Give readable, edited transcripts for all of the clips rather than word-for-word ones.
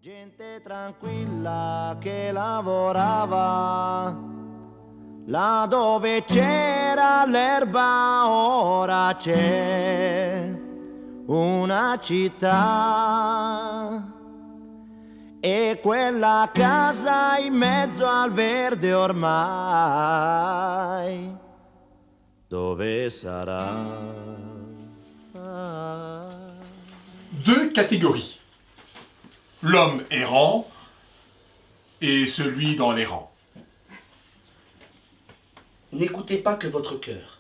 Gente tranquilla che lavorava, là dove c'era l'erba ora c'è una città. E quella casa in mezzo al verde ormai, dove sarà? Deux catégories. L'homme errant et celui dans les rangs. N'écoutez pas que votre cœur.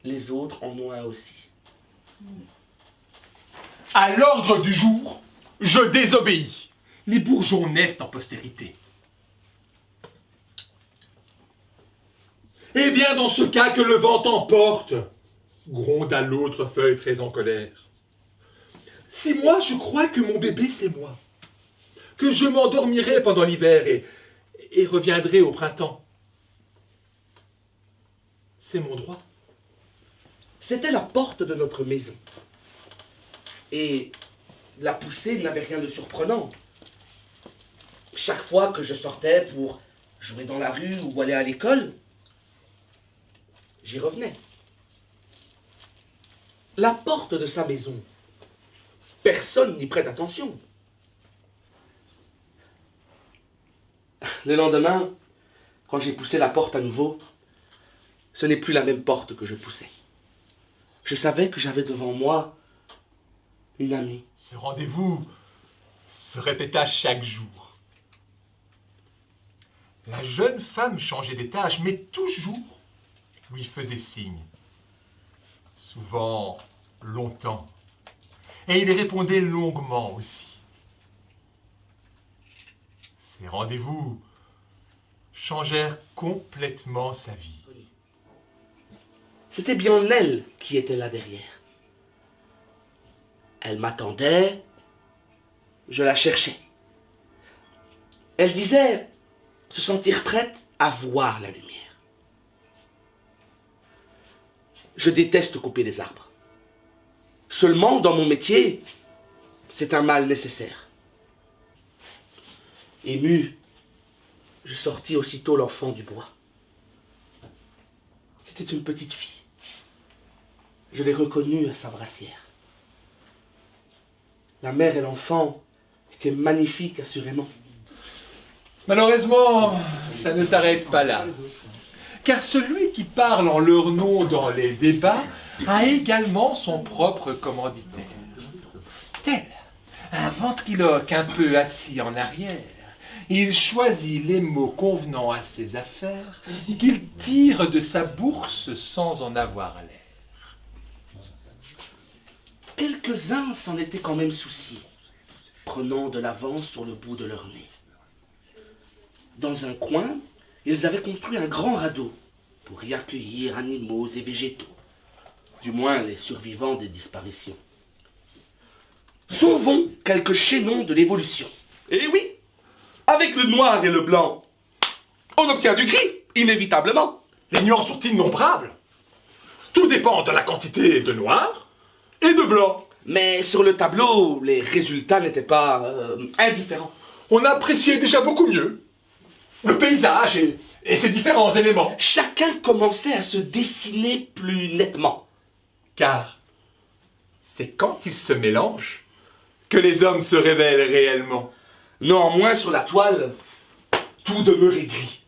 Les autres en ont un aussi. À l'ordre du jour, je désobéis. Les bourgeons naissent en postérité. Eh bien, dans ce cas, que le vent t'emporte, gronda l'autre feuille très en colère. Si moi, je crois que mon bébé, c'est moi, que je m'endormirai pendant l'hiver et reviendrai au printemps, c'est mon droit. C'était la porte de notre maison. Et la pousser n'avait rien de surprenant. Chaque fois que je sortais pour jouer dans la rue ou aller à l'école, j'y revenais. La porte de sa maison, personne n'y prête attention. Le lendemain, quand j'ai poussé la porte à nouveau, ce n'est plus la même porte que je poussais. Je savais que j'avais devant moi une amie. Ce rendez-vous se répéta chaque jour. La jeune femme changeait d'étage, mais toujours lui faisait signe. Souvent, longtemps. Et il répondait longuement aussi. Ces rendez-vous changèrent complètement sa vie. C'était bien elle qui était là derrière. Elle m'attendait, je la cherchais. Elle disait se sentir prête à voir la lumière. Je déteste couper les arbres. Seulement, dans mon métier, c'est un mal nécessaire. Ému, je sortis aussitôt l'enfant du bois. C'était une petite fille. Je l'ai reconnue à sa brassière. La mère et l'enfant étaient magnifiques, assurément. Malheureusement, ça ne s'arrête pas là. Car celui qui parle en leur nom dans les débats a également son propre commanditaire. Tel un ventriloque un peu assis en arrière, il choisit les mots convenant à ses affaires qu'il tire de sa bourse sans en avoir l'air. Quelques-uns s'en étaient quand même souciés, prenant de l'avance sur le bout de leur nez. Dans un coin, ils avaient construit un grand radeau pour y accueillir animaux et végétaux, du moins les survivants des disparitions. Sauvons quelques chaînons de l'évolution. Et oui, avec le noir et le blanc, on obtient du gris, inévitablement. Les nuances sont innombrables. Tout dépend de la quantité de noir et de blanc. Mais sur le tableau, les résultats n'étaient pas indifférents. On appréciait déjà beaucoup mieux le paysage et ses différents éléments. Chacun commençait à se dessiner plus nettement. Car c'est quand ils se mélangent que les hommes se révèlent réellement. Néanmoins, sur la toile, tout demeurait gris,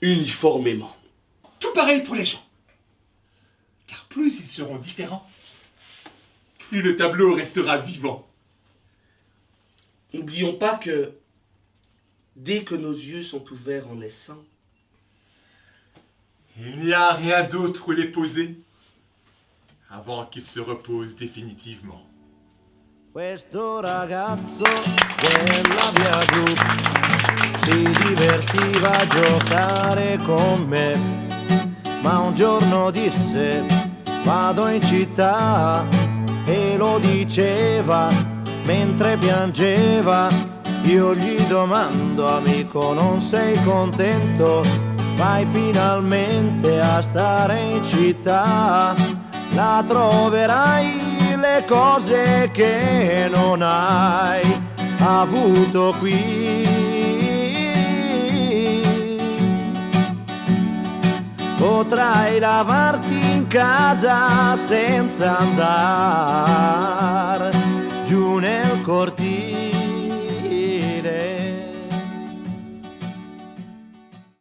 uniformément. Tout pareil pour les gens. Car plus ils seront différents, plus le tableau restera vivant. N'oublions pas que, dès que nos yeux sont ouverts en naissant, il n'y a rien d'autre où les poser avant qu'ils se reposent définitivement. Questo ragazzo della via blu si divertiva a giocare con me, ma un giorno disse vado in città e lo diceva mentre piangeva. Io gli domando amico non sei contento? Vai finalmente a stare in città, là troverai le cose che non hai, avuto qui. Potrai lavarti in casa senza andare giù nel cortile.